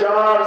4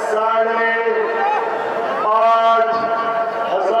8,500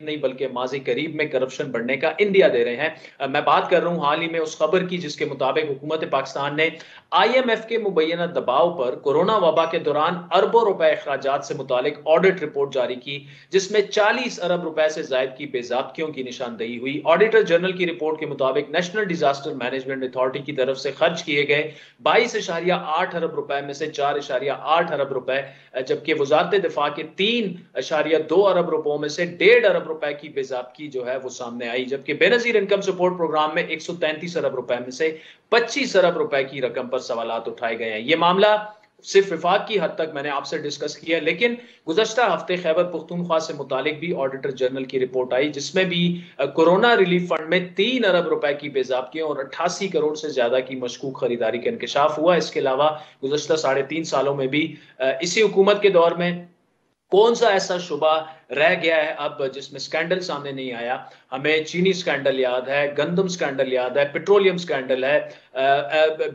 نہیں بلکہ ماضی قریب میں کرپشن بڑھنے کا اندیا دے رہے ہیں۔ میں بات کر رہا ہوں حال ہی میں اس خبر کی جس کے مطابق حکومت پاکستان نے IMF کے مبینہ دباؤ پر کورونا وبا کے دوران اربوں روپے اخراجات سے متعلق آڈٹ رپورٹ جاری کی، جس میں 40 ارب روپے سے زائد کی بے ضابطگیوں کی نشاندہی ہوئی۔ آڈیٹر جنرل کی رپورٹ کے مطابق نیشنل ڈیزاسٹر مینجمنٹ اتھارٹی کی طرف سے خرچ کیے گئے 22.8 ارب روپے میں سے 4.8 ارب روپے، جبکہ وزارت دفاع کے 3.2 ارب روپوں میں سے 1.5 ارب روپے کی بے ضابطگی جو ہے وہ سامنے آئی، جبکہ بے نظیر انکم سپورٹ پروگرام میں 133 ارب روپے میں سے 25 ارب روپے کی رقم پر سوالات اٹھائے گئے ہیں۔ یہ معاملہ صرف وفاق کی حد تک میں نے آپ سے ڈسکس کیا، لیکن گزشتہ ہفتے خیبر پختونخوا سے متعلق بھی آڈیٹر جنرل کی رپورٹ آئی، جس میں بھی کورونا ریلیف فنڈ میں 3 ارب روپے کی بے ضابطگیوں اور 88 کروڑ سے زیادہ کی مشکوک خریداری کا انکشاف ہوا۔ اس کے علاوہ گزشتہ 3.5 سالوں میں بھی اسی حکومت کے دور میں کون سا ایسا شعبہ رہ گیا ہے اب جس میں سکینڈل سامنے نہیں آیا؟ ہمیں چینی سکینڈل یاد ہے، گندم سکینڈل یاد ہے، پیٹرولیم سکینڈل ہے،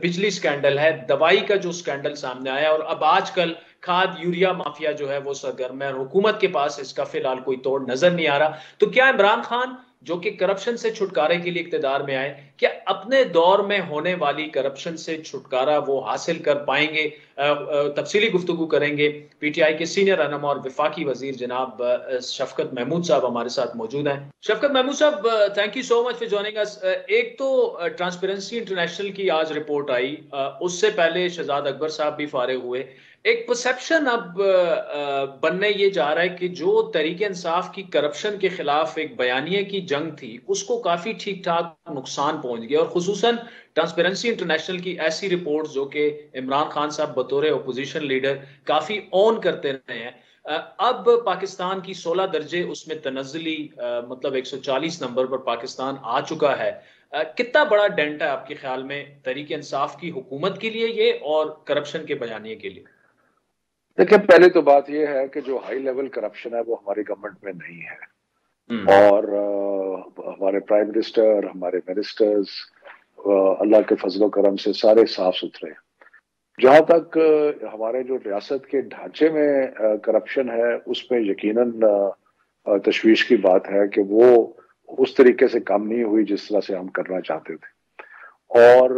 بجلی سکینڈل ہے، دوائی کا جو سکینڈل سامنے آیا، اور اب آج کل کھاد یوریا مافیا جو ہے وہ سرگرم ہے، اور حکومت کے پاس اس کا فی الحال کوئی توڑ نظر نہیں آ رہا۔ تو کیا عمران خان جو کہ کرپشن سے چھٹکارے کے لیے اقتدار میں آئے، کیا اپنے دور میں ہونے والی کرپشن سے چھٹکارا وہ حاصل کر پائیں گے؟ تفصیلی گفتگو کریں گے۔ پی ٹی آئی کے سینئر رہنما اور وفاقی وزیر جناب شفقت محمود صاحب ہمارے ساتھ موجود ہیں۔ Shafqat Mahmood sahab, thank you so much for joining اس۔ ایک تو ٹرانسپیرنسی انٹرنیشنل کی آج رپورٹ آئی، اس سے پہلے شہزاد اکبر صاحب بھی فارغ ہوئے۔ ایک پرسیپشن اب بننے یہ جا رہا ہے کہ جو تحریک انصاف کی کرپشن کے خلاف ایک بیانیے کی جنگ تھی، اس کو کافی ٹھیک ٹھاک نقصان پہنچ گیا، اور خصوصاً ٹرانسپیرنسی انٹرنیشنل کی ایسی رپورٹ جو کہ عمران خان صاحب بطور اپوزیشن لیڈر کافی اون کرتے رہے ہیں، اب پاکستان کی 16 درجے اس میں تنزلی، مطلب 140 نمبر پر پاکستان آ چکا ہے۔ کتنا بڑا ڈینٹ ہے آپ کے خیال میں تحریک انصاف کی حکومت کے لیے یہ، اور کرپشن کے بیانیے کے لیے؟ دیکھیں، پہلے تو بات یہ ہے کہ جو ہائی لیول کرپشن ہے وہ ہماری گورنمنٹ میں نہیں ہے، اور ہمارے پرائم منسٹر، ہمارے منسٹرز اللہ کے فضل و کرم سے سارے صاف ستھرے ہیں۔ جہاں تک ہمارے جو ریاست کے ڈھانچے میں کرپشن ہے، اس میں یقیناً تشویش کی بات ہے کہ وہ اس طریقے سے کام نہیں ہوئی جس طرح سے ہم کرنا چاہتے تھے، اور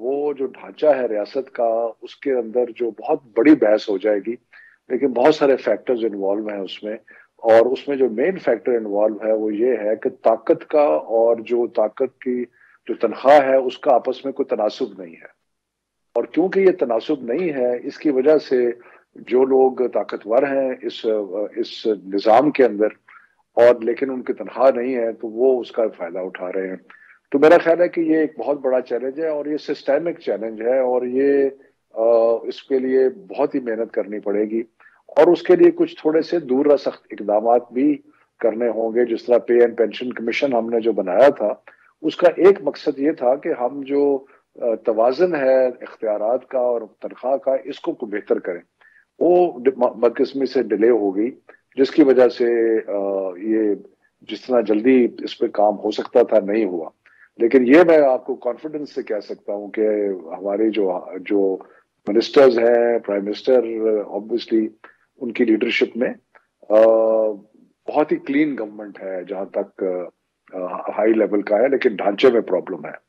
وہ جو ڈھانچہ ہے ریاست کا، اس کے اندر جو بہت بڑی بحث ہو جائے گی، لیکن بہت سارے فیکٹرز انوالو ہیں اس میں، اور اس میں جو مین فیکٹر انوالو ہے وہ یہ ہے کہ طاقت کا اور جو طاقت کی جو تنخواہ ہے اس کا آپس میں کوئی تناسب نہیں ہے، اور کیونکہ یہ تناسب نہیں ہے اس کی وجہ سے جو لوگ طاقتور ہیں اس نظام کے اندر، اور لیکن ان کی تنخواہ نہیں ہے، تو وہ اس کا فائدہ اٹھا رہے ہیں۔ تو میرا خیال ہے کہ یہ ایک بہت بڑا چیلنج ہے، اور یہ سسٹمک چیلنج ہے، اور یہ اس کے لیے بہت ہی محنت کرنی پڑے گی، اور اس کے لیے کچھ تھوڑے سے دور رسخت اقدامات بھی کرنے ہوں گے۔ جس طرح پے اینڈ پینشن کمیشن ہم نے جو بنایا تھا، اس کا ایک مقصد یہ تھا کہ ہم جو توازن ہے اختیارات کا اور تنخواہ کا، اس کو بہتر کریں۔ وہ بدقسمتی سے ڈیلے ہو گئی، جس کی وجہ سے یہ جس طرح جلدی اس پہ کام ہو سکتا تھا نہیں ہوا، لیکن یہ میں آپ کو کانفیڈنس سے کہہ سکتا ہوں کہ ہماری جو منسٹرز ہیں، پرائم منسٹر obviously ان کی لیڈرشپ میں بہت ہی کلین گورنمنٹ ہے جہاں تک ہائی لیول کا ہے، لیکن ڈھانچے میں پرابلم ہے۔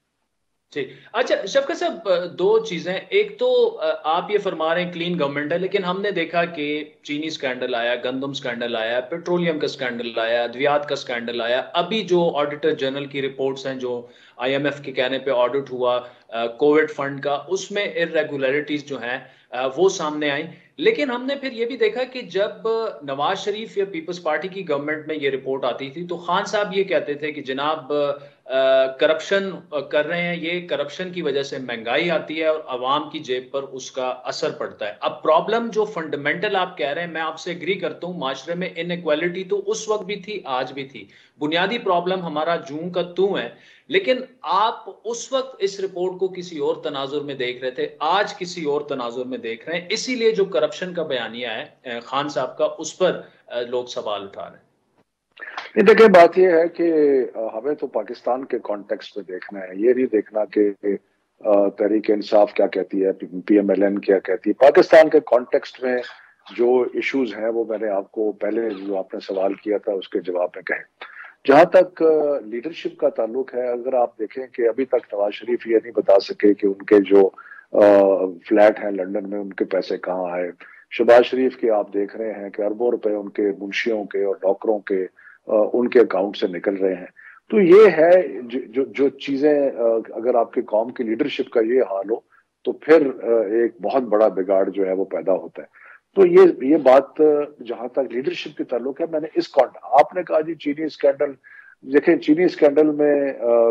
جی، اچھا شفقت صاحب، دو چیزیں، ایک تو آپ یہ فرما رہے ہیں کلین گورنمنٹ ہے، لیکن ہم نے دیکھا کہ چینی سکینڈل آیا، گندم سکینڈل آیا، پیٹرولیم کا سکینڈل آیا، ادویات کا سکینڈل آیا، ابھی جو آڈیٹر جنرل کی رپورٹس ہیں جو IMF کے کہنے پہ آڈٹ ہوا کووڈ فنڈ کا، اس میں irregularities جو ہیں وہ سامنے آئیں۔ لیکن ہم نے پھر یہ بھی دیکھا کہ جب نواز شریف یا پیپلز پارٹی کی گورنمنٹ میں یہ رپورٹ آتی تھی تو خان صاحب یہ کہتے تھے کہ جناب کرپشن کر رہے ہیں، یہ کرپشن کی وجہ سے مہنگائی آتی ہے اور عوام کی جیب پر اس کا اثر پڑتا ہے۔ اب پرابلم جو فنڈامنٹل آپ کہہ رہے ہیں، میں آپ سے ایگری کرتا ہوں، معاشرے میں ان ایکویلٹی تو اس وقت بھی تھی، آج بھی تھی، بنیادی پرابلم ہمارا جوں کا توں ہے، لیکن آپ اس وقت اس رپورٹ کو کسی اور تناظر میں دیکھ رہے تھے، آج کسی اور تناظر میں دیکھ رہے ہیں، اسی لیے جو کرپشن کا بیانیہ ہے خان صاحب کا، اس پر لوگ سوال اٹھا رہے ہیں۔ دیکھیں، بات یہ ہے کہ ہمیں تو پاکستان کے کانٹیکسٹ میں دیکھنا ہے، یہ نہیں دیکھنا کہ تحریک انصاف کیا کہتی ہے، PMLN کیا کہتی ہے۔ پاکستان کے کانٹیکسٹ میں جو ایشوز ہیں وہ میں نے آپ کو پہلے جو آپ نے سوال کیا تھا اس کے جواب میں کہے. جہاں تک لیڈرشپ کا تعلق ہے، اگر آپ دیکھیں کہ ابھی تک نواز شریف یہ نہیں بتا سکے کہ ان کے جو فلیٹ ہیں لنڈن میں ان کے پیسے کہاں آئے. شہباز شریف کے آپ دیکھ رہے ہیں کہ اربوں روپے ان کے منشیوں کے اور ڈاکٹروں کے ان کے اکاؤنٹ سے نکل رہے ہیں. تو یہ ہے جو چیزیں اگر آپ کے قوم کی لیڈرشپ کا یہ حال ہو تو پھر ایک بہت بڑا بگاڑ جو ہے وہ پیدا ہوتا ہے. تو یہ بات جہاں تک لیڈرشپ کے تعلق ہے، میں نے آپ نے کہا جی چینی اسکینڈل، دیکھیں چینی اسکینڈل میں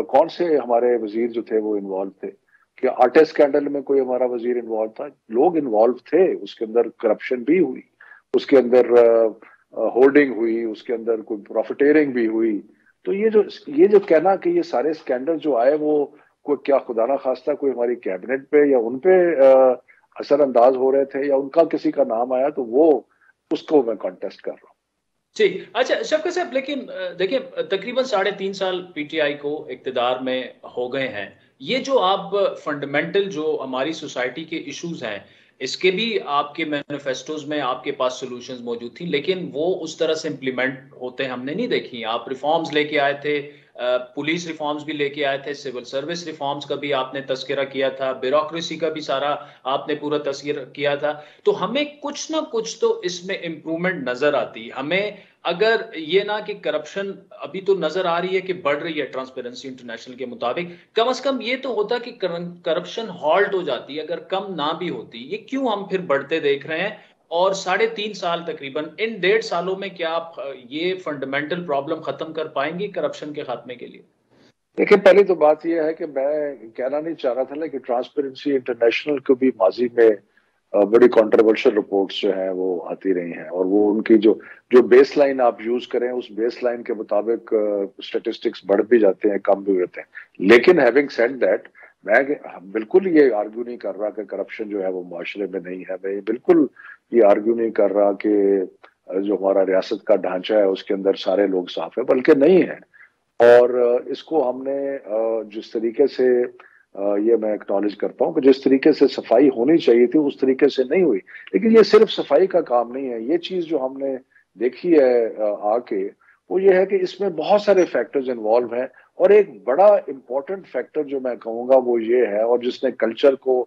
کون سے ہمارے وزیر جو تھے وہ انوالو تھے؟ کہ آٹے اسکینڈل میں کوئی ہمارا وزیر انوالو تھا؟ لوگ انوالو تھے، اس کے اندر کرپشن بھی ہوئی، اس کے اندر ہولڈنگ ہوئی، اس کے اندر کوئی پروفیٹیرنگ بھی ہوئی. تو یہ جو کہنا کہ یہ سارے اسکینڈل جو آئے وہ کوئی کیا خدا نہ خواستہ کوئی ہماری کیبنٹ پہ یا ان پہ اثر انداز ہو رہے تھے یا ان کا کسی کا نام آیا، تو وہ اس کو میں کانٹیسٹ کر رہا ہوں. جی اچھا شفقت صاحب، لیکن دیکھیں تقریباً 3.5 سال پی ٹی آئی کو اقتدار میں ہو گئے ہیں. یہ جو آپ فنڈامنٹل جو ہماری سوسائٹی کے ایشوز ہیں، اس کے بھی آپ کے مینیفیسٹوز میں آپ کے پاس سولوشنز موجود تھیں، لیکن وہ اس طرح سے امپلیمنٹ ہوتے ہم نے نہیں دیکھی. آپ ریفارمز لے کے آئے تھے، پولیس ریفارمز بھی لے کے آئے تھے، سول سروس ریفارمز کا بھی آپ نے تذکرہ کیا تھا، بیوروکریسی کا بھی سارا آپ نے پورا تذکرہ کیا تھا. تو ہمیں کچھ نہ کچھ تو اس میں امپرومنٹ نظر آتی. ہمیں اگر یہ نہ کہ کرپشن ابھی تو نظر آ رہی ہے کہ بڑھ رہی ہے ٹرانسپیرنسی انٹرنیشنل کے مطابق، کم از کم یہ تو ہوتا کہ کرپشن ہالٹ ہو جاتی، اگر کم نہ بھی ہوتی. یہ کیوں ہم پھر بڑھتے دیکھ رہے ہیں؟ اور 3.5 سال تقریباً، ان 1.5 سالوں میں کیا آپ یہ فنڈامنٹل پرابلم ختم کر پائیں گے کرپشن کے خاتمے کے لیے؟ دیکھیں پہلی تو بات یہ ہے کہ میں کہنا نہیں چاہ رہا تھا کہ ٹرانسپیرنسی انٹرنیشنل کو بھی ماضی میں بڑی کنٹروورشل رپورٹس جو ہیں وہ آتی رہی ہیں، اور وہ ان کی جو بیس لائن آپ یوز کریں اس بیس لائن کے مطابق اسٹیٹسٹکس بڑھ بھی جاتے ہیں، کم بھی ہوتے ہیں. لیکن ہیونگ سیڈ دیٹ، میں بالکل یہ آرگیو نہیں کر رہا کہ کرپشن جو ہے وہ معاشرے میں نہیں ہے. میں بالکل یہ آرگیو نہیں کر رہا کہ جو ہمارا ریاست کا ڈھانچہ ہے اس کے اندر سارے لوگ صاف ہیں، بلکہ نہیں ہے. اور اس کو ہم نے جس طریقے سے یہ میں اکنالج کرتا ہوں کہ جس طریقے سے صفائی ہونی چاہیے تھی اس طریقے سے نہیں ہوئی. لیکن یہ صرف صفائی کا کام نہیں ہے. یہ چیز جو ہم نے دیکھی ہے آ کے وہ یہ ہے کہ اس میں بہت سارے فیکٹرز انوالو ہیں، اور ایک بڑا امپورٹنٹ فیکٹر جو میں کہوں گا وہ یہ ہے، اور جس نے کلچر کو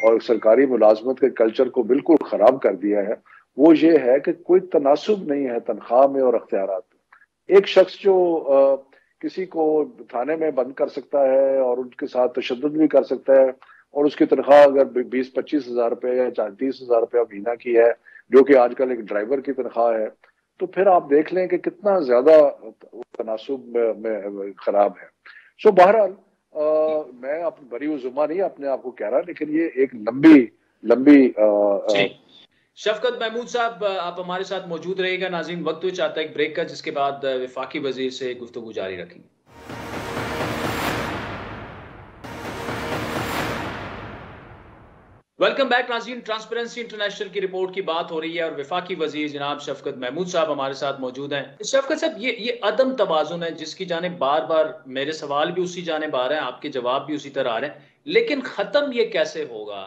اور سرکاری ملازمت کے کلچر کو بالکل خراب کر دیا ہے، وہ یہ ہے کہ کوئی تناسب نہیں ہے تنخواہ میں اور اختیارات میں. ایک شخص جو کسی کو تھانے میں بند کر سکتا ہے اور ان کے ساتھ تشدد بھی کر سکتا ہے، اور اس کی تنخواہ اگر 20-25 ہزار روپے یا 30 ہزار روپے مہینہ کی ہے، جو کہ آج کل ایک ڈرائیور کی تنخواہ ہے، تو پھر آپ دیکھ لیں کہ کتنا زیادہ تناسب میں خراب ہے. سو بہرحال میں بری ذمہ نہیں اپنے آپ کو کہہ رہا، لیکن یہ ایک لمبی شفقت محمود صاحب آپ ہمارے ساتھ موجود رہے گا. ناظرین وقت ہو چاہتا ہے ایک بریک کا، جس کے بعد وفاقی وزیر سے گفتگو جاری رکھیں گے. ویلکم بیک ناظرین. ٹرانسپیرنسی انٹرنیشنل کی رپورٹ کی بات ہو رہی ہے اور وفاقی وزیر جناب شفقت محمود صاحب ہمارے ساتھ موجود ہیں. شفقت صاحب، یہ عدم توازن ہے جس کی جانب بار بار میرے سوال بھی اسی جانب آ رہے ہیں، آپ کے جواب بھی اسی طرح آ رہے ہیں، لیکن ختم یہ کیسے ہوگا؟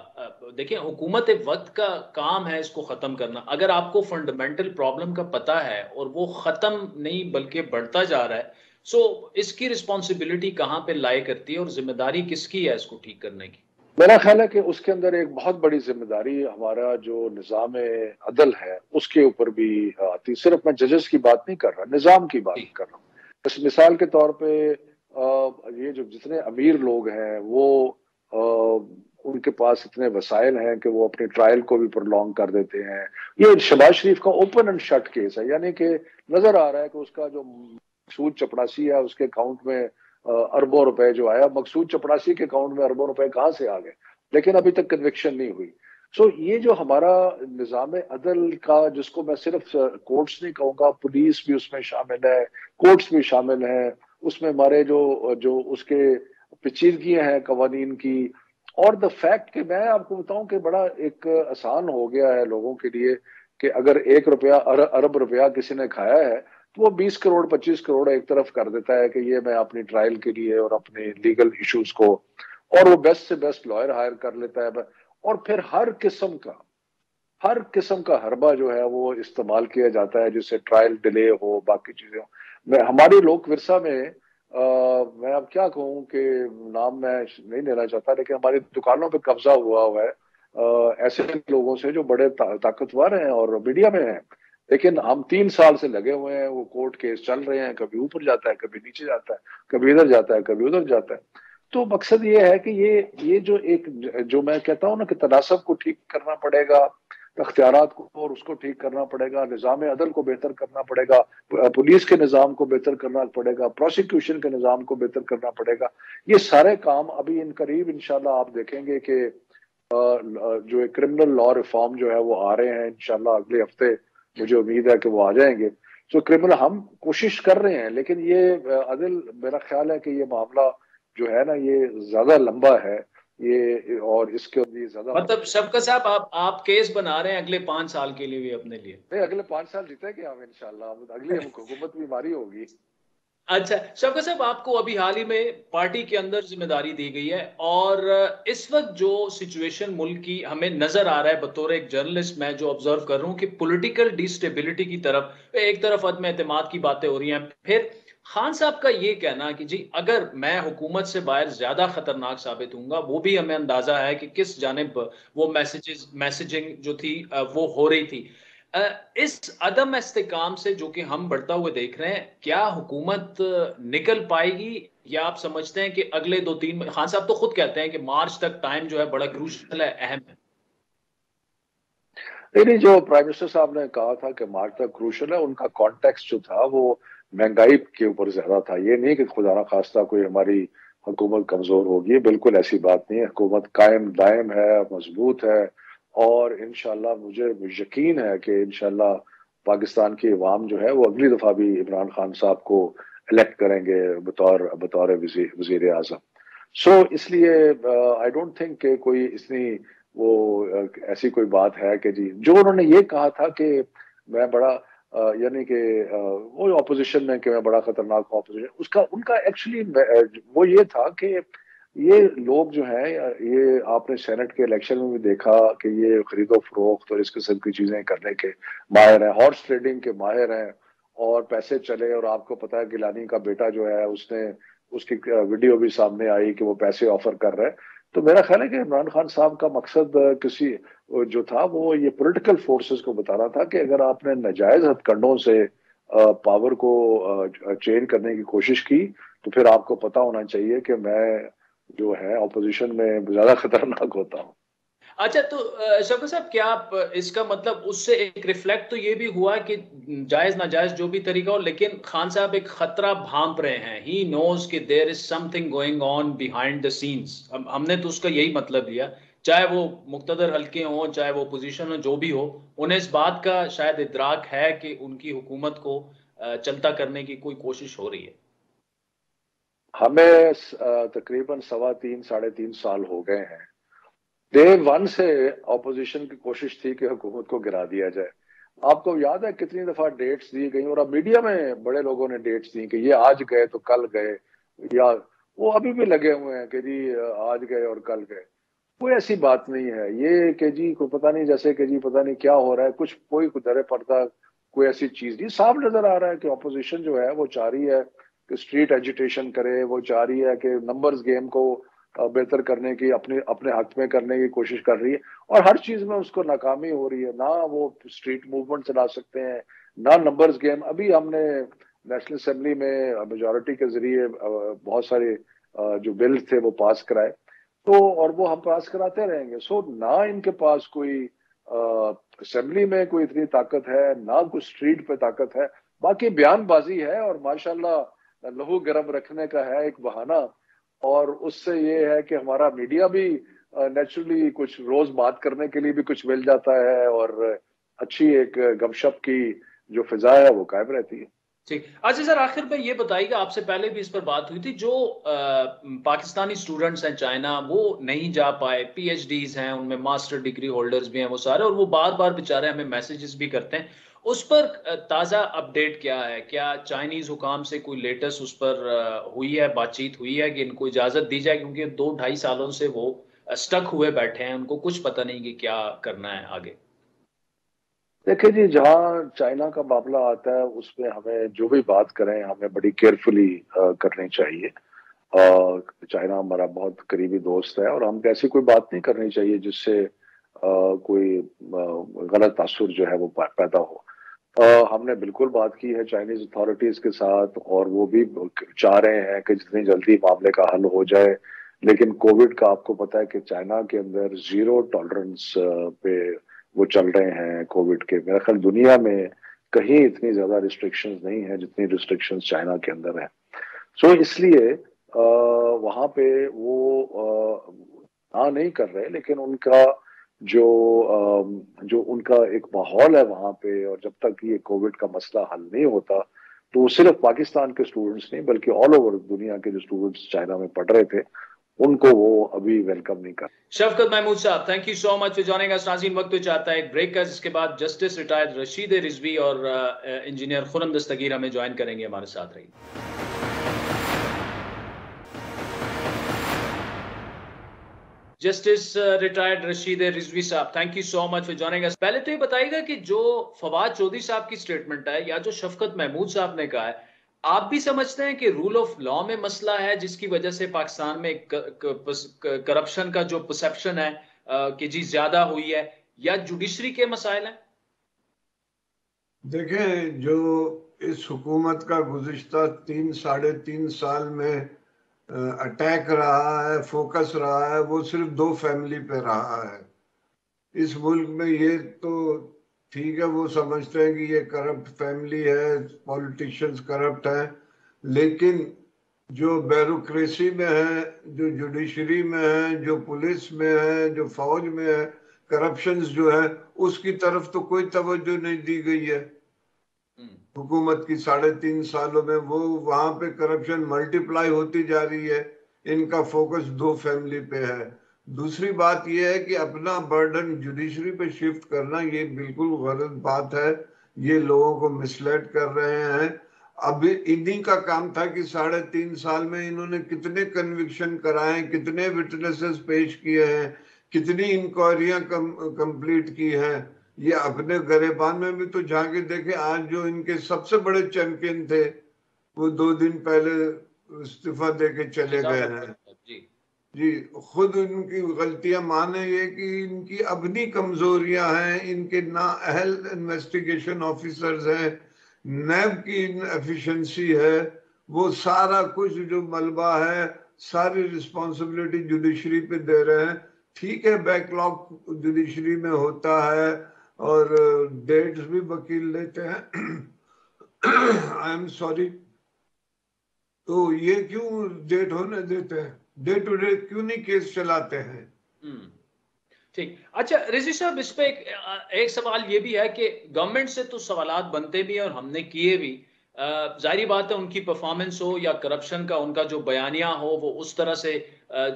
دیکھیں حکومت وقت کا کام ہے اس کو ختم کرنا. اگر آپ کو فنڈامنٹل پرابلم کا پتہ ہے اور وہ ختم نہیں بلکہ بڑھتا جا رہا ہے، سو اس کی رسپانسبلٹی کہاں پہ لائے کرتی ہے اور ذمہ داری کس کی ہے اس کو ٹھیک کرنے کی؟ میرا خیال ہے کہ اس کے اندر ایک بہت بڑی ذمہ داری ہمارا جو نظام عدل ہے اس کے اوپر بھی آتی. صرف میں ججز کی بات نہیں کر رہا، نظام کی بات کر رہا ہوں. اس مثال کے طور پہ یہ جو جتنے امیر لوگ ہیں وہ ان کے پاس اتنے وسائل ہیں کہ وہ اپنی ٹرائل کو بھی پرولونگ کر دیتے ہیں. یہ شہباز شریف کا اوپن اینڈ شٹ کیس ہے، یعنی کہ نظر آ رہا ہے کہ اس کا جو مقصود چپڑاسی ہے اس کے اکاؤنٹ میں اربوں روپے جو آیا، مقصود چپڑاسی کے اکاؤنٹ میں اربوں روپے کہاں سے آ گئے، لیکن ابھی تک کنوکشن نہیں ہوئی. سو یہ جو ہمارا نظام عدل کا، جس کو میں صرف کورٹس نہیں کہوں گا، پولیس بھی اس میں شامل ہے، کورٹس بھی شامل ہیں، اس میں ہمارے جو اس کے پیچیدگیاں ہیں قوانین کی. اور دا فیکٹ کہ میں آپ کو بتاؤں کہ بڑا ایک آسان ہو گیا ہے لوگوں کے لیے کہ اگر 1 روپیہ ارب روپیہ کسی نے کھایا ہے تو وہ 20 کروڑ 25 کروڑ ایک طرف کر دیتا ہے کہ یہ میں اپنی ٹرائل کے لیے اور اپنے لیگل ایشوز کو، اور وہ بیسٹ سے بیسٹ لائر ہائر کر لیتا ہے، اور پھر ہر ہر قسم کا حربہ جو ہے وہ استعمال کیا جاتا ہے جس سے ٹرائل ڈیلے ہو، باقی چیزیں ہوں. ہماری لوک ورثہ میں میں اب کیا کہوں کہ نام میں نہیں لینا چاہتا، لیکن ہماری دکانوں پہ قبضہ ہوا ہے ایسے لوگوں سے جو بڑے طاقتور ہیں اور میڈیا میں ہیں، لیکن ہم 3 سال سے لگے ہوئے ہیں. وہ کورٹ کیس چل رہے ہیں، کبھی اوپر جاتا ہے، کبھی نیچے جاتا ہے، کبھی ادھر جاتا ہے، کبھی ادھر جاتا ہے. تو مقصد یہ ہے کہ یہ جو ایک جو میں کہتا ہوں نا کہ تناسب کو ٹھیک کرنا پڑے گا، اختیارات کو اور اس کو ٹھیک کرنا پڑے گا، نظام عدل کو بہتر کرنا پڑے گا، پولیس کے نظام کو بہتر کرنا پڑے گا، پروسیکیوشن کے نظام کو بہتر کرنا پڑے گا. یہ سارے کام ابھی ان قریب انشاءاللہ آپ دیکھیں گے کہ جو ایک کرمنل لا ریفارم جو ہے وہ آ رہے ہیں انشاءاللہ اگلے ہفتے، مجھے امید ہے کہ وہ آ جائیں گے. تو کرمنل ہم کوشش کر رہے ہیں، لیکن یہ عدل میرا خیال ہے کہ یہ معاملہ جو ہے نا یہ زیادہ لمبا ہے یہ، اور اس کے لیے زیادہ مطلب شفقت صاحب آپ کیس بنا رہے ہیں اگلے 5 سال کے لیے بھی اپنے لیے؟ نہیں، اگلے 5 سال جیتے کہ ہم انشاءاللہ اگلی حکومت بھی ہماری ہوگی. اچھا شفقت صاحب، آپ کو ابھی حال ہی میں پارٹی کے اندر ذمہ داری دی گئی ہے، اور اس وقت جو سچویشن ملک کی ہمیں نظر آ رہا ہے بطور ایک جرنلسٹ میں جو آبزرو کر رہا ہوں کہ پولیٹیکل ڈی اسٹیبلٹی کی طرف ایک طرف عدم اعتماد کی باتیں ہو رہی ہیں، پھر خان صاحب کا یہ کہنا کہ جی اگر میں حکومت سے باہر زیادہ خطرناک ثابت ہوں گا، وہ بھی ہمیں اندازہ ہے کہ کس جانب وہ میسیجنگ جو تھی وہ ہو رہی تھی. اس عدم استحکام سے جو کہ ہم بڑھتا ہوئے دیکھ رہے ہیں، کیا حکومت نکل پائے گی، یا آپ سمجھتے ہیں کہ اگلے 2-3 خان صاحب تو خود کہتے ہیں کہ مارچ تک ٹائم جو ہے بڑا کروشل ہے، اہم ہے؟ نہیں، جو پرائم منسٹر صاحب نے کہا تھا کہ مارچ تک کروشل ہے، ان کا کانٹیکسٹ جو تھا وہ مہنگائی کے اوپر زیادہ تھا. یہ نہیں کہ خدا نہ خواستہ کوئی ہماری حکومت کمزور ہوگی، بالکل ایسی بات نہیں ہے. حکومت قائم دائم ہے، مضبوط ہے، اور انشاءاللہ مجھے یقین ہے کہ انشاءاللہ پاکستان کی عوام جو ہے وہ اگلی دفعہ بھی عمران خان صاحب کو الیکٹ کریں گے بطور وزیر اعظم. سو اس لیے آئی ڈونٹ تھنک کہ کوئی اتنی وہ ایسی کوئی بات ہے کہ جی جو انہوں نے یہ کہا تھا کہ میں بڑا یعنی کہ وہ اپوزیشن میں کہ میں بڑا خطرناک ہوں اپوزیشن، ان کا ایکچولی وہ یہ تھا کہ یہ لوگ جو ہیں، یہ آپ نے سینٹ کے الیکشن میں بھی دیکھا کہ یہ خرید و فروخت اور اس قسم کی چیزیں کرنے کے ماہر ہیں، ہارس ٹریڈنگ کے ماہر ہیں، اور پیسے چلے. اور آپ کو پتا ہے گیلانی کا بیٹا جو ہے اس کی ویڈیو بھی سامنے آئی کہ وہ پیسے آفر کر رہے. تو میرا خیال ہے کہ عمران خان صاحب کا مقصد کسی جو تھا وہ یہ پولیٹیکل فورسز کو بتانا تھا کہ اگر آپ نے ناجائز ہتھ کنڈوں سے پاور کو چینج کرنے کی کوشش کی تو پھر آپ کو پتا ہونا چاہیے کہ میں جو ہے اپوزیشن میں زیادہ خطرناک ہوتا ہوں. اچھا، تو شفقت صاحب کیا اس کا مطلب اس سے ایک ریفلیکٹ تو یہ بھی ہوا کہ جائز ناجائز جو بھی طریقہ ہو، لیکن خان صاحب ایک خطرہ بھانپ رہے ہیں. ہی نوز کہ there is something going on behind the scenes. ہم نے تو اس کا یہی مطلب لیا، چاہے وہ مقتدر حلقے ہوں، چاہے وہ اپوزیشن ہو، جو بھی ہو، انہیں اس بات کا شاید ادراک ہے کہ ان کی حکومت کو چلتا کرنے کی کوئی کوشش ہو رہی ہے. ہمیں تقریباً 3.5 سال ہو گئے ہیں. ڈے 1 سے اپوزیشن کی کوشش تھی کہ حکومت کو گرا دیا جائے. آپ کو یاد ہے کتنی دفعہ ڈیٹس دی گئی، اور اب میڈیا میں بڑے لوگوں نے ڈیٹس دی کہ یہ آج گئے تو کل گئے، یا وہ ابھی بھی لگے ہوئے ہیں کہ جی آج گئے اور کل گئے. کوئی ایسی بات نہیں ہے یہ کہ جی کوئی پتہ نہیں، جیسے کہ جی پتہ نہیں کیا ہو رہا ہے، کوئی درے پردہ کوئی ایسی چیز نہیں. صاف نظر آ رہا ہے کہ اپوزیشن جو ہے وہ چاہ رہی ہے کہ اسٹریٹ ایجیٹیشن کرے، وہ چاہ رہی ہے کہ نمبرز گیم کو بہتر کرنے کی اپنے حق میں کرنے کی کوشش کر رہی ہے، اور ہر چیز میں اس کو ناکامی ہو رہی ہے. نہ وہ اسٹریٹ موومنٹ چلا سکتے ہیں، نہ نمبرز گیم. ابھی ہم نے نیشنل اسمبلی میں میجورٹی کے ذریعے بہت سارے جو بل تھے وہ پاس کرائے، تو اور وہ ہم پاس کراتے رہیں گے. سو نہ ان کے پاس کوئی اسمبلی میں کوئی اتنی طاقت ہے، نہ کوئی اسٹریٹ پہ طاقت ہے. باقی بیان بازی ہے، اور ماشاءاللہ لہو گرم رکھنے کا ہے ایک بہانہ. اور اس سے یہ ہے کہ ہمارا میڈیا بھی نیچرلی کچھ روز بات کرنے کے لیے بھی کچھ مل جاتا ہے، اور اچھی ایک گپ شپ کی جو فضا ہے وہ قائم رہتی ہے. ٹھیک. اچھا سر، آخر میں یہ بتائیے کہ آپ سے پہلے بھی اس پر بات ہوئی تھی، جو پاکستانی اسٹوڈنٹس ہیں چائنا، وہ نہیں جا پائے، پی ایچ ڈیز ہیں ان میں، ماسٹر ڈگری ہولڈرز بھی ہیں وہ سارے، اور وہ بار بار بیچارے ہمیں میسیجز بھی کرتے ہیں. اس پر تازہ اپڈیٹ کیا ہے؟ کیا چائنیز حکام سے کوئی لیٹسٹ اس پر ہوئی ہے، بات چیت ہوئی ہے کہ ان کو اجازت دی جائے؟ کیونکہ 2-2.5 سالوں سے وہ اسٹک ہوئے بیٹھے ہیں، ان کو کچھ پتہ نہیں کہ کیا کرنا ہے آگے. دیکھیں جی، جہاں چائنا کا معاملہ آتا ہے اس میں ہمیں جو بھی بات کریں ہمیں بڑی کیئرفلی کرنی چاہیے. چائنا ہمارا بہت قریبی دوست ہے اور ہم ایسی کوئی بات نہیں کرنی چاہیے جس سے کوئی غلط تاثر جو ہے وہ پیدا ہو. ہم نے بالکل بات کی ہے چائنیز اتھارٹیز کے ساتھ اور وہ بھی چاہ رہے ہیں کہ جتنی جلدی معاملے کا حل ہو جائے. لیکن کووڈ کا آپ کو پتا ہے کہ چائنا کے اندر 0 ٹالرنس پہ وہ چل رہے ہیں کووڈ کے. میرا خیال دنیا میں کہیں اتنی زیادہ ریسٹرکشنز نہیں ہیں جتنی ریسٹرکشنز چائنا کے اندر ہیں. سو اس لیے وہاں پہ وہ نہ نہیں کر رہے، لیکن ان کا جو ان کا ایک ماحول ہے وہاں پہ، اور جب تک یہ کووڈ کا مسئلہ حل نہیں ہوتا تو صرف پاکستان کے اسٹوڈنٹس نہیں بلکہ آل اوور دنیا کے جو اسٹوڈنٹس چائنا میں پڑھ رہے تھے ان کو وہ ابھی ویلکم نہیں کر. Shafqat Mahmood sahab, thank you so much for joining اس. ناظرین، وقت تو چاہتا ہے ایک بریک کا، جس کے بعد جسٹس ریٹائرڈ رشید رضوی اور انجینئر خرم دستگیر ہمیں جوائن کریں گے. ہمارے ساتھ رہیے. Justice retired Rasheed Rizvi sahab, thank you so much for joining اس. پہلے تو یہ بتائیے گا کہ جو فواد چودھری صاحب کی سٹیٹمنٹ ہے یا جو شفقت محمود صاحب نے کہا ہے، آپ بھی سمجھتے ہیں کہ رول آف لا میں مسئلہ ہے جس کی وجہ سے پاکستان میں کرپشن کا جو پرسپشن ہے کہ جی زیادہ ہوئی ہے، یا جوڈیشری کے مسائل ہیں؟ دیکھیں، جو اس حکومت کا گزشتہ 3-3.5 سال میں اٹیک رہا ہے، فوکس رہا ہے، وہ صرف 2 فیملی پہ رہا ہے. اس ملک میں یہ تو ٹھیک ہے، وہ سمجھتے ہیں کہ یہ کرپٹ فیملی ہے، پولیٹیشنز کرپٹ ہیں، لیکن جو بیوروکریسی میں ہے، جو جوڈیشری میں ہے، جو پولیس میں ہے، جو فوج میں ہے، کرپشنز جو ہے اس کی طرف تو کوئی توجہ نہیں دی گئی ہے حکومت کی 3.5 سالوں میں. وہ وہاں پہ کرپشن ملٹی پلائی ہوتی جا رہی ہے. ان کا فوکس 2 فیملی پہ ہے. دوسری بات یہ ہے کہ اپنا برڈن جوڈیشری پہ شفٹ کرنا یہ بالکل غلط بات ہے. یہ لوگوں کو مسلیڈ کر رہے ہیں. اب انہی کا کام تھا کہ 3.5 سال میں انہوں نے کتنے کنوکشن کرائے، کتنے وٹنسز پیش کیے ہیں، کتنی انکوائریاں کمپلیٹ کی ہیں. یہ اپنے گریبان میں بھی تو جا کے دیکھیں. آج جو ان کے سب سے بڑے چیمپئن تھے وہ 2 دن پہلے استعفیٰ دے کے چلے گئے ہیں. جی، خود ان کی غلطیاں مانے، یہ کہ ان کی اپنی کمزوریاں ہیں، ان کے نااہل انویسٹیگیشن آفیسرز ہیں، نیب کی انفیشنسی ہے. وہ سارا کچھ جو ملبہ ہے ساری رسپانسبلٹی جوڈیشری پہ دے رہے ہیں. ٹھیک ہے، بیک لاگ جوڈیشری میں ہوتا ہے اور ڈیٹس بھی وکیل لیتے ہیں. آئی ایم سوری، تو یہ کیوں ڈیٹ ہونے دیتے ہیں؟ ڈے ٹو ڈے کیوں نہیں کیس چلاتے ہیں؟ ٹھیک. اچھا رضوی صاحب، اس پہ ایک سوال یہ بھی ہے کہ گورنمنٹ سے تو سوالات بنتے بھی ہیں اور ہم نے کیے بھی. ظاہری بات ہے ان کی پرفارمنس ہو یا کرپشن کا ان کا جو بیانیہ ہو وہ اس طرح سے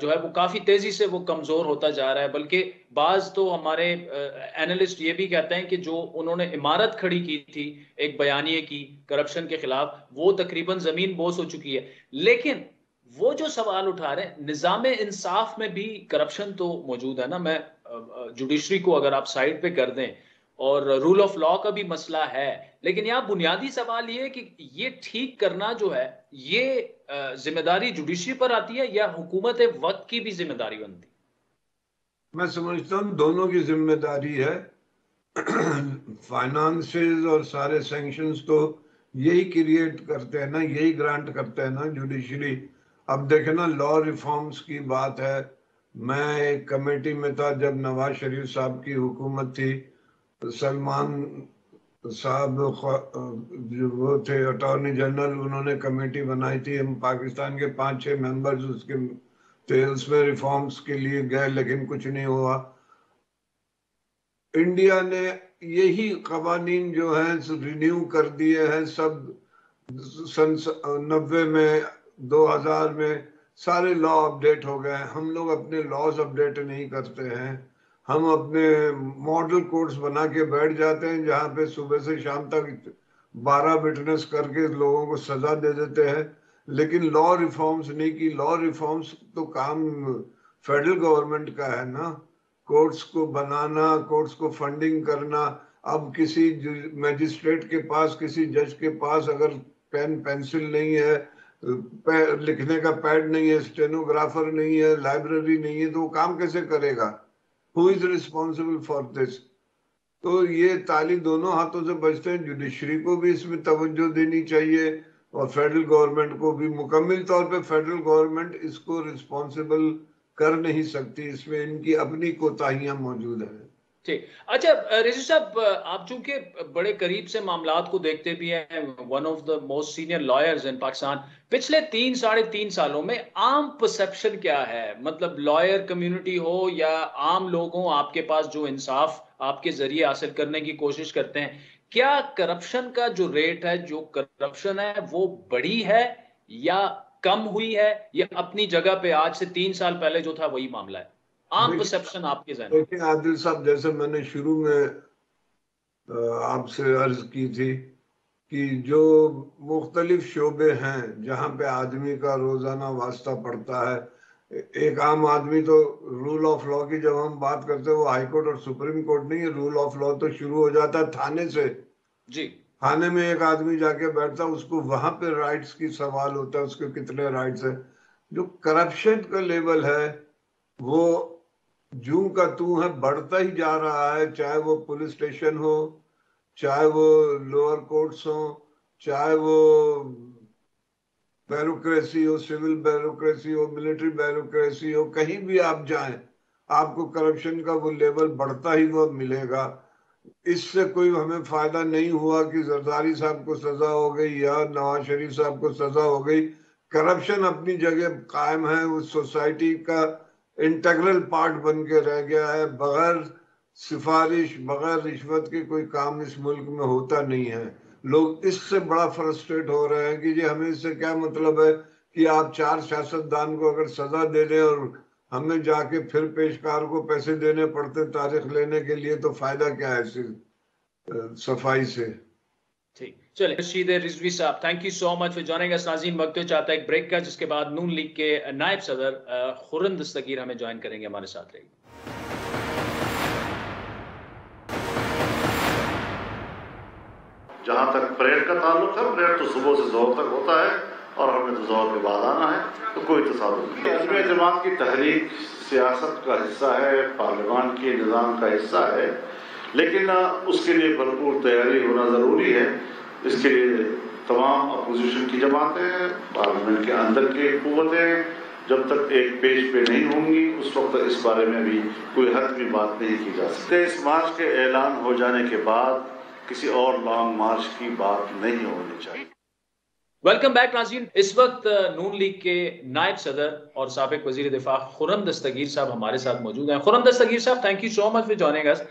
جو ہے وہ کافی تیزی سے وہ کمزور ہوتا جا رہا ہے. بلکہ بعض تو ہمارے اینالسٹ یہ بھی کہتے ہیں کہ جو انہوں نے عمارت کھڑی کی تھی ایک بیانیے کی کرپشن کے خلاف، وہ تقریباً زمین بوس ہو چکی ہے. لیکن وہ جو سوال اٹھا رہے ہیں، نظام انصاف میں بھی کرپشن تو موجود ہے نا. میں جوڈیشری کو اگر آپ سائڈ پہ کر دیں اور رول آف لا کا بھی مسئلہ ہے، لیکن یہاں بنیادی سوال یہ ہے کہ یہ ٹھیک کرنا جو ہے یہ ذمہ داری جوڈیشری پر آتی ہے یا حکومت وقت کی بھی ذمہ داری بنتی؟ میں سمجھتا ہوں دونوں کی ذمہ داری ہے. فائنانسز اور سارے سینکشنز تو یہی کریٹ کرتے ہیں نا، یہی گرانٹ کرتے ہیں نا جوڈیشری. اب دیکھیں نا، لا ریفارمز کی بات ہے. میں ایک کمیٹی میں تھا جب نواز شریف صاحب کی حکومت تھی. سلمان صاحب جو وہ تھے اٹارنی جنرل، انہوں نے کمیٹی بنائی تھی. ہم پاکستان کے 5-6 ممبرز اس کے تھے، اس میں ریفارمز کے لیے گئے لیکن کچھ نہیں ہوا. انڈیا نے یہی قوانین جو ہیں رینیو کر دیے ہیں سب. سن 90 میں 2000 میں سارے لا اپڈیٹ ہو گئے. ہم لوگ اپنے لاز اپڈیٹ نہیں کرتے ہیں. ہم اپنے ماڈل کوڈز بنا کے بیٹھ جاتے ہیں جہاں پہ صبح سے شام تک 12 وٹنس کر کے لوگوں کو سزا دے دیتے ہیں، لیکن لا ریفارمز نہیں کی. لا ریفارمز تو کام فیڈرل گورنمنٹ کا ہے نا، کورٹس کو بنانا، کورٹس کو فنڈنگ کرنا. اب کسی مجسٹریٹ کے پاس، کسی جج کے پاس اگر پین پینسل نہیں ہے، لکھنے کا پیڈ نہیں ہے، اسٹینوگرافر نہیں ہے، لائبریری نہیں ہے، تو وہ کام کیسے کرے گا؟ ہو از ریسپانسبل فار دس؟ تو یہ تالی دونوں ہاتھوں سے بجتے ہیں. جوڈیشری کو بھی اس میں توجہ دینی چاہیے اور فیڈرل گورنمنٹ کو بھی. مکمل طور پہ فیڈرل گورنمنٹ اس کو رسپانسبل کر نہیں سکتی، اس میں ان کی اپنی کوتاہیاں موجود ہیں. ٹھیک. اچھا رضوی صاحب، آپ چونکہ بڑے قریب سے معاملات کو دیکھتے بھی ہیں، one of the most senior lawyers in Pakistan, پچھلے 3-3.5 سالوں میں عام پرسپشن کیا ہے؟ مطلب لائر کمیونٹی ہو یا عام لوگ ہوں آپ کے پاس جو انصاف آپ کے ذریعے حاصل کرنے کی کوشش کرتے ہیں، کیا کرپشن کا جو ریٹ ہے، جو کرپشن ہے، وہ بڑی ہے یا کم ہوئی ہے، یا اپنی جگہ پہ آج سے 3 سال پہلے جو تھا وہی معاملہ ہے؟ عام پرسپشن آپ کے ذہن میں. لیکن عادل صاحب، جیسے میں نے شروع میں آپ سے عرض کی تھی کہ جو مختلف شعبے ہیں جہاں پہ آدمی کا روزانہ واسطہ پڑتا ہے، ایک عام آدمی تو رول آف لا کی جب ہم بات کرتے ہیں وہ ہائی کورٹ اور سپریم کورٹ نہیں ہے. رول آف لا تو شروع ہو جاتا ہے تھانے سے. جی. تھانے میں ایک آدمی جا کے بیٹھتا ہے، اس کو وہاں پہ رائٹس کی سوال ہوتا ہے، اس کے کتنے رائٹس ہیں. جو کرپشن کا لیول ہے وہ جوں کا توں ہے، بڑھتا ہی جا رہا ہے. چاہے وہ پولیس اسٹیشن ہو، چاہے وہ لوور کورٹس ہوں، چاہے وہ بیوروکریسی ہو، سول بیوروکریسی ہو، ملٹری بیوروکریسی ہو، کہیں بھی آپ جائیں آپ کو کرپشن کا وہ لیول بڑھتا ہی وہ ملے گا. اس سے کوئی ہمیں فائدہ نہیں ہوا کہ زرداری صاحب کو سزا ہو گئی یا نواز شریف صاحب کو سزا ہو گئی. کرپشن اپنی جگہ قائم ہے، اس سوسائٹی کا انٹیگرل پارٹ بن کے رہ گیا ہے. بغیر سفارش، بغیر رشوت کے کوئی کام اس ملک میں ہوتا نہیں ہے. لوگ اس سے بڑا فرسٹریٹ ہو رہے ہیں کہ جی ہمیں اس سے کیا مطلب ہے کہ آپ 4 سیاستدان کو اگر سزا دے دیں اور ہمیں جا کے پھر پیشکار کو پیسے دینے پڑتے تاریخ لینے کے لیے، تو فائدہ کیا ہے صفائی سے؟ ٹھیک. چلے Rasheed Rizvi sahab, thank you so much for joining اس. ناظرین، وقت چاہتا ہے ایک بریک کا، جس کے بعد نون لیگ کے نائب صدر خرم دستگیر ہمیں جوائن کریں گے، ہمارے ساتھ رہے گی. جہاں تک پریڈ کا تعلق ہے، پریڈ تو صبح سے ظہر تک ہوتا ہے اور ہمیں تو ظہر کے بعد آنا ہے، تو کوئی تصادم نہیں. عدم اعتماد کی تحریک سیاست کا حصہ ہے، پارلیمان کے نظام کا حصہ ہے، لیکن اس کے لیے بھرپور تیاری ہونا ضروری ہے. اس کے لیے تمام اپوزیشن کی جماعتیں، پارلیمنٹ کے اندر کی قوتیں جب تک ایک پیج پہ نہیں ہوں گی اس وقت اس بارے میں بھی کوئی حتمی بات نہیں کی جا سکتی. اس مارچ کے اعلان ہو جانے کے بعد کسی اور لانگ مارچ کی بات نہیں ہونی چاہیے. ویلکم بیک ناظرین. اس وقت نون لیگ کے نائب صدر اور سابق وزیر دفاع خرم دستگیر صاحب ہمارے ساتھ موجود ہیں. Khurram Dastgir sahab, thank you so much for joining اس.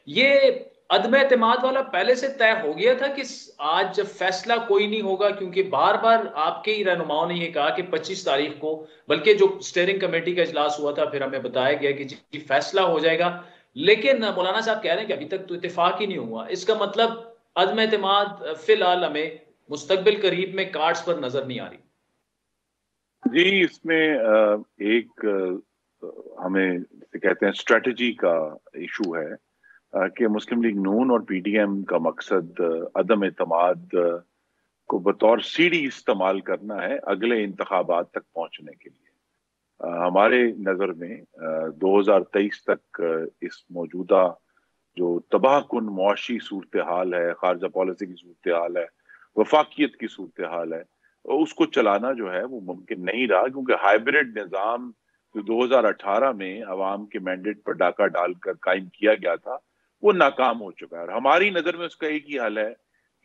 یہ عدم اعتماد والا پہلے سے طے ہو گیا تھا کہ آج فیصلہ کوئی نہیں ہوگا؟ کیونکہ بار بار آپ کے ہی رہنماؤں نے یہ کہا کہ 25 تاریخ کو، بلکہ جو اسٹیئرنگ کمیٹی کا اجلاس ہوا تھا پھر ہمیں بتایا گیا کہ جی فیصلہ ہو جائے گا، لیکن مولانا صاحب کہہ رہے ہیں کہ ابھی تک تو اتفاق ہی نہیں ہوا. اس کا مطلب عدم اعتماد فی الحال ہمیں مستقبل قریب میں کارڈز پر نظر نہیں آ رہی. جی، اس میں ایک ہمیں کہتے ہیں اسٹریٹجی کا ایشو ہے کہ مسلم لیگ نون اور پی ڈی ایم کا مقصد عدم اعتماد کو بطور سیڑھی استعمال کرنا ہے اگلے انتخابات تک پہنچنے کے لیے. ہمارے نظر میں 2023 تک اس موجودہ جو تباہ کن معاشی صورتحال ہے، خارجہ پالیسی کی صورتحال ہے، وفاقیت کی صورتحال ہے، اس کو چلانا جو ہے وہ ممکن نہیں رہا، کیونکہ ہائیبرڈ نظام جو 2018 میں عوام کے مینڈیٹ پر ڈاکہ ڈال کر قائم کیا گیا تھا وہ ناکام ہو چکا ہے. اور ہماری نظر میں اس کا ایک ہی حل ہے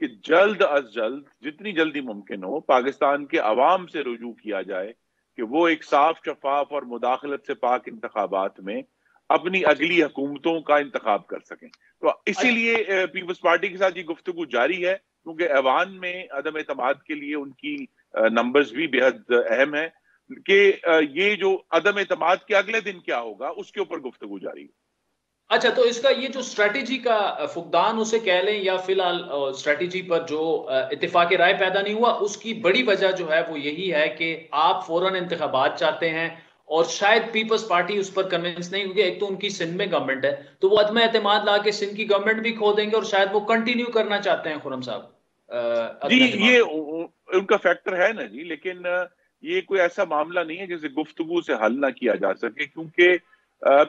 کہ جلد از جلد، جتنی جلدی ممکن ہو، پاکستان کے عوام سے رجوع کیا جائے کہ وہ ایک صاف، شفاف اور مداخلت سے پاک انتخابات میں اپنی اگلی حکومتوں کا انتخاب کر سکیں. تو اسی لیے پیپلز پارٹی کے ساتھ یہ گفتگو جاری ہے، کیونکہ ایوان میں عدم اعتماد کے لیے ان کی نمبرز بھی بے حد اہم ہیں کہ یہ جو عدم اعتماد کے اگلے دن کیا ہوگا اس کے اوپر گفتگو جاری ہے. اچھا، تو اس کا یہ جو اسٹریٹجی کا فقدان اسے کہہ لیں، یا فی الحال اسٹریٹجی پر جو اتفاق رائے پیدا نہیں ہوا، اس کی بڑی وجہ جو ہے وہ یہی ہے کہ آپ فوراً انتخابات چاہتے ہیں اور شاید پیپلز پارٹی اس پر کنونس نہیں، کیونکہ ایک تو ان کی سندھ میں گورنمنٹ ہے، تو وہ عدم اعتماد لا کے سندھ کی گورنمنٹ بھی کھو دیں گے، اور شاید وہ کنٹینیو کرنا چاہتے ہیں خرم صاحب جی یہ ان کا فیکٹر ہے نا جی، لیکن یہ کوئی ایسا معاملہ نہیں ہے جسے گفتگو سے حل نہ کیا جا سکے، کیونکہ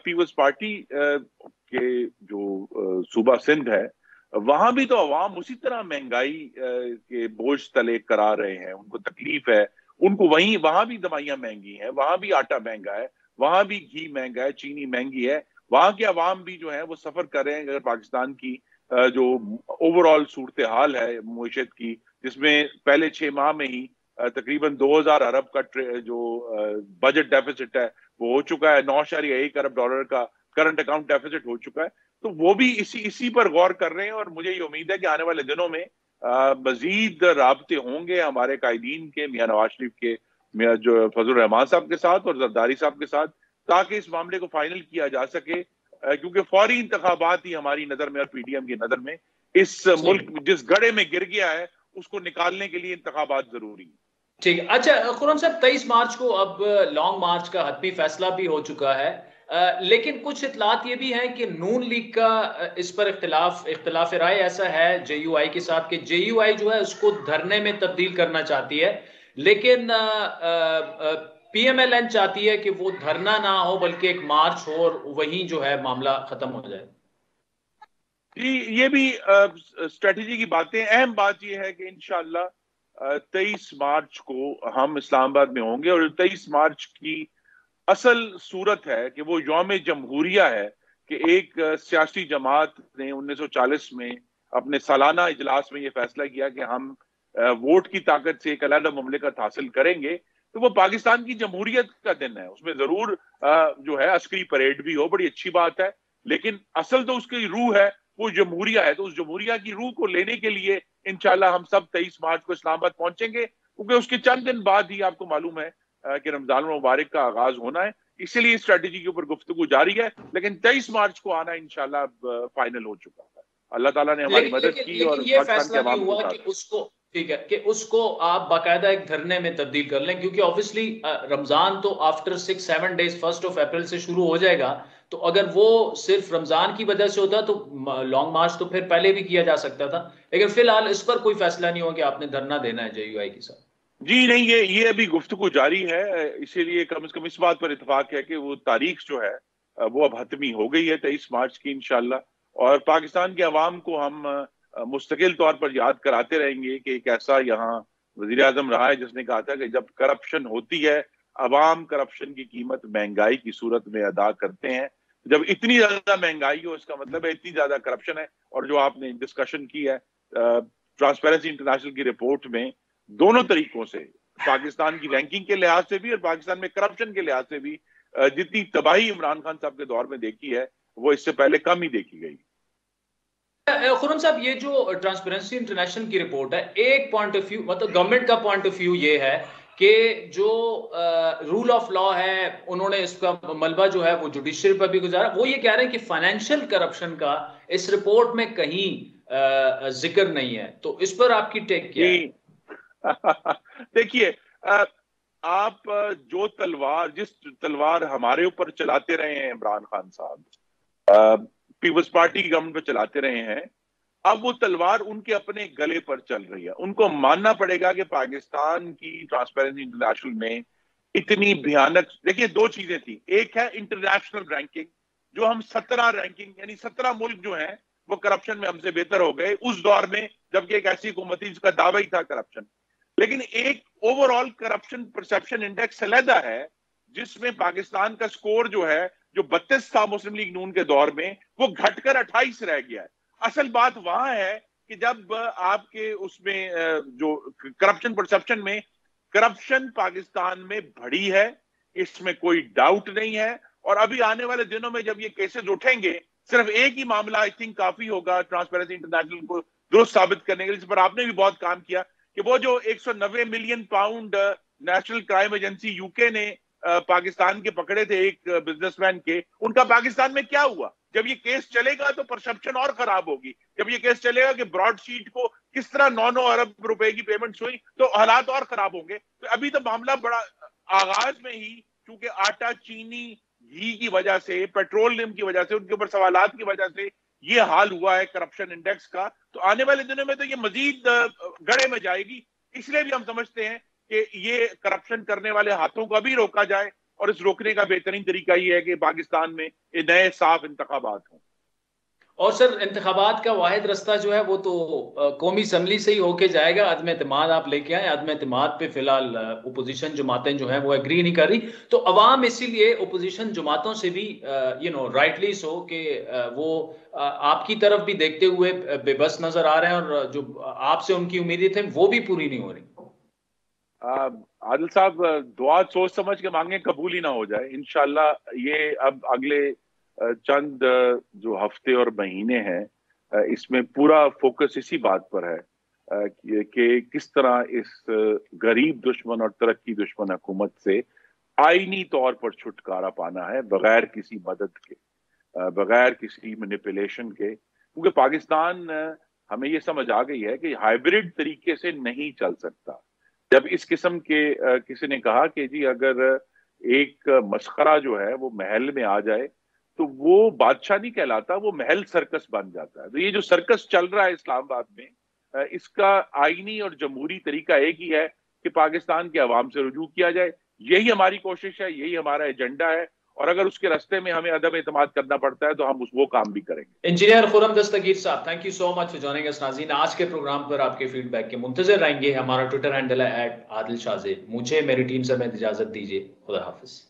پیپلز پارٹی کے جو صوبہ سندھ ہے وہاں بھی تو عوام اسی طرح مہنگائی کے بوجھ تلے کرا رہے ہیں، ان کو تکلیف ہے، ان کو وہاں بھی دوائیاں مہنگی ہیں، وہاں بھی آٹا مہنگا ہے، وہاں بھی گھی مہنگا ہے، چینی مہنگی ہے، وہاں کے عوام بھی جو ہے وہ سفر کر رہے ہیں۔ اگر پاکستان کی جو اوور آل صورتحال ہے معیشت کی، جس میں پہلے 6 ماہ میں ہی تقریباً 2000 ارب کا جو بجٹ ڈیفیسٹ ہے وہ ہو چکا ہے، 9.1 ارب ڈالر کا کرنٹ اکاؤنٹ ڈیفیسٹ ہو چکا ہے، تو وہ بھی اسی پر غور کر رہے ہیں، اور مجھے یہ امید ہے کہ آنے والے دنوں میں مزید رابطے ہوں گے ہمارے قائدین کے، میاں نواز شریف کے، میاں جو فضل الرحمان صاحب کے ساتھ اور زرداری صاحب کے ساتھ، تاکہ اس معاملے کو فائنل کیا جا سکے، کیونکہ فوری انتخابات ہی ہماری نظر میں اور پی ڈی ایم کی نظر میں اس ملک جس گڑھے میں گر گیا ہے اس کو نکالنے کے لیے انتخابات ضروری ہیں۔ ٹھیک ہے، اچھا خرم صاحب 23 مارچ کو اب لانگ مارچ کا حتمی فیصلہ بھی ہو چکا ہے، لیکن کچھ اطلاعات یہ بھی ہیں کہ نون لیگ کا اس پر اختلاف رائے ایسا ہے جے یو آئی کے ساتھ کہ جے یو آئی جو ہے اس کو دھرنے میں تبدیل کرنا چاہتی ہے، لیکن پی ایم ایل این چاہتی ہے کہ وہ دھرنا نہ ہو بلکہ ایک مارچ ہو اور وہیں جو ہے معاملہ ختم ہو جائے۔ جی یہ بھی اسٹریٹجی کی باتیں، اہم بات یہ ہے کہ انشاءاللہ 23 مارچ کو ہم اسلام آباد میں ہوں گے، اور 23 مارچ کی اصل صورت ہے کہ وہ یوم جمہوریہ ہے کہ ایک سیاسی جماعت نے 1940 میں اپنے سالانہ اجلاس میں یہ فیصلہ کیا کہ ہم ووٹ کی طاقت سے ایک علیحدہ مملکت حاصل کریں گے، تو وہ پاکستان کی جمہوریت کا دن ہے، اس میں ضرور جو ہے عسکری پریڈ بھی ہو، بڑی اچھی بات ہے، لیکن اصل تو اس کی روح ہے وہ جمہوریہ ہے، تو اس جمہوریہ کی روح کو لینے کے لیے انشاءاللہ ہم سب 23 مارچ کو اسلام آباد پہنچیں گے، کیونکہ اس کے چند دن بعد ہی آپ کو معلوم ہے کہ رمضان المبارک کا آغاز ہونا ہے، اسی لیے اسٹریٹجی کے اوپر گفتگو جاری ہے، لیکن 23 مارچ کو آنا انشاءاللہ فائنل ہو چکا ہے۔ اللہ تعالیٰ نے ہماری مدد کی اور یہ پاکستان فیصلہ کے نہیں عوام ہوا کو کہ اس کو ٹھیک ہے کہ اس کو آپ باقاعدہ ایک دھرنے میں تبدیل کر لیں، کیونکہ آبویسلی رمضان تو آفٹر 6-7 ڈیز 1 اپریل سے شروع ہو جائے گا، تو اگر وہ صرف رمضان کی وجہ سے ہوتا تو لانگ مارچ تو پھر پہلے بھی کیا جا سکتا تھا، لیکن فی الحال اس پر کوئی فیصلہ نہیں ہوا کہ آپ نے دھرنا دینا ہے جے یو آئی کے ساتھ۔ جی نہیں، یہ ابھی گفتگو جاری ہے، اسی لیے کم از کم اس بات پر اتفاق ہے کہ وہ تاریخ جو ہے وہ اب حتمی ہو گئی ہے 23 مارچ کی انشاءاللہ، اور پاکستان کے عوام کو ہم مستقل طور پر یاد کراتے رہیں گے کہ ایک ایسا یہاں وزیر اعظم رہا ہے جس نے کہا تھا کہ جب کرپشن ہوتی ہے عوام کرپشن کی قیمت مہنگائی کی صورت میں ادا کرتے ہیں، جب اتنی زیادہ مہنگائی ہو اس کا مطلب ہے اتنی زیادہ کرپشن ہے، اور جو آپ نے ڈسکشن کی ہے ٹرانسپیرنسی انٹرنیشنل کی رپورٹ میں دونوں طریقوں سے، پاکستان کی رینکنگ کے لحاظ سے بھی اور پاکستان میں کرپشن کے لحاظ سے بھی جتنی تباہی عمران خان صاحب کے دور میں دیکھی ہے وہ اس سے پہلے کم ہی دیکھی گئی۔ خرم صاحب یہ جو ٹرانسپیرنسی انٹرنیشنل کی رپورٹ ہے، ایک پوائنٹ آف ویو مطلب گورنمنٹ کا پوائنٹ آف ویو یہ ہے کہ جو رول آف لا ہے انہوں نے اس کا ملبہ جو ہے وہ جوڈیشری پر بھی گزارا، وہ یہ کہہ رہے ہیں کہ فائنینشیل کرپشن کا اس رپورٹ میں کہیں ذکر نہیں ہے، تو اس پر آپ کی ٹیک کیا ہے؟ دیکھیے آپ جس تلوار ہمارے اوپر چلاتے رہے ہیں عمران خان صاحب، پیپلز پارٹی کی گورنمنٹ پہ چلاتے رہے ہیں، اب وہ تلوار ان کے اپنے گلے پر چل رہی ہے، ان کو ماننا پڑے گا کہ پاکستان کی ٹرانسپیرنسی انٹرنیشنل میں اتنی بھیانک، دیکھیے 2 چیزیں تھیں، ایک ہے انٹرنیشنل رینکنگ جو ہم 17 رینکنگ یعنی 17 ملک جو ہیں وہ کرپشن میں ہم سے بہتر ہو گئے اس دور میں، جبکہ ایک ایسی حکومت تھی جس کا دعویٰ ہی تھا کرپشن، لیکن ایک over all corruption perception index علیحدہ ہے جس میں پاکستان کا سکور جو ہے جو 32 تھا مسلم لیگ نون کے دور میں وہ گھٹ کر 28 رہ گیا ہے۔ اصل بات وہاں ہے کہ جب آپ کے اس میں جو کرپشن پرسپشن میں کرپشن پاکستان میں بڑھی ہے، اس میں کوئی ڈاؤٹ نہیں ہے، اور ابھی آنے والے دنوں میں جب یہ کیسز اٹھیں گے صرف ایک ہی معاملہ آئی تھنک کافی ہوگا ٹرانسپیرنسی انٹرنیشنل کو درست ثابت کرنے کے لیے، جس پر آپ نے بھی بہت کام کیا، کہ وہ جو 190 million pound national crime agency you کے نے پاکستان کے پکڑے تھے ایک بزنس مین کے، ان کا پاکستان میں کیا ہوا؟ جب یہ کیس چلے گا تو پرسپشن اور خراب ہوگی، جب یہ کیس چلے گا کہ براڈ شیٹ کو کس طرح 9 ارب روپے کی پیمنٹس ہوئی تو حالات اور خراب ہوں گے، تو ابھی تو معاملہ بڑا آغاز میں ہی چونکہ آٹا، چینی، گھی کی وجہ سے، پیٹرولیم کی وجہ سے، ان کے اوپر سوالات کی وجہ سے یہ حال ہوا ہے کرپشن انڈیکس کا، تو آنے والے دنوں میں تو یہ مزید گڑھے میں جائے گی. اس لیے بھی ہم سمجھتے ہیں کہ یہ کرپشن کرنے والے ہاتھوں کو ابھی روکا جائے، اور اس روکنے کا بہترین طریقہ یہ ہے کہ پاکستان میں نئے صاف انتخابات ہوں. اور سر انتخابات کا واحد رستہ جو ہے وہ تو قومی اسمبلی سے ہی ہو کے جائے گا. عدم اعتماد آپ لے کے آئے، عدم اعتماد پہ فی الحال اپوزیشن جماعتیں جو ہیں وہ ایگری نہیں کر رہی، تو عوام اسی لیے اپوزیشن جماعتوں سے بھی رائٹلی سو کہ وہ آپ کی طرف بھی دیکھتے ہوئے بے بس نظر آ رہے ہیں، اور جو آپ سے ان کی امیدیں تھیں وہ بھی پوری نہیں ہو رہی. عادل صاحب، دعا سوچ سمجھ کے مانگیں، قبول ہی نہ ہو جائے. انشاءاللہ یہ اب اگلے چند جو ہفتے اور مہینے ہیں اس میں پورا فوکس اسی بات پر ہے کہ کس طرح اس غریب دشمن اور ترقی دشمن حکومت سے آئینی طور پر چھٹکارا پانا ہے، بغیر کسی مدد کے، بغیر کسی مینیپولیشن کے. کیونکہ پاکستان ہمیں یہ سمجھ آ گئی ہے کہ ہائیبرڈ طریقے سے نہیں چل سکتا. جب اس قسم کے کسی نے کہا کہ جی اگر ایک مسخرہ جو ہے وہ محل میں آ جائے تو وہ بادشاہ نہیں کہلاتا، وہ محل سرکس بن جاتا ہے. تو یہ جو سرکس چل رہا ہے اسلام آباد میں، اس کا آئینی اور جمہوری طریقہ ایک ہی ہے کہ پاکستان کے عوام سے رجوع کیا جائے. یہی ہماری کوشش ہے، یہی ہمارا ایجنڈا ہے، اور اگر اس کے راستے میں ہمیں عدم اعتماد کرنا پڑتا ہے تو ہم وہ کام بھی کریں گے. Engineer Khurram Dastgir sahab, thank you so much for joining اس. ناظرین، آج کے پروگرام پر آپ کے فیڈ بیک کے منتظر رہیں گے. ہمارا ٹویٹر ہینڈل ہے @عادل شاہ زیب. مجھے میری ٹیم سے میں اجازت دیجیے. خدا حافظ.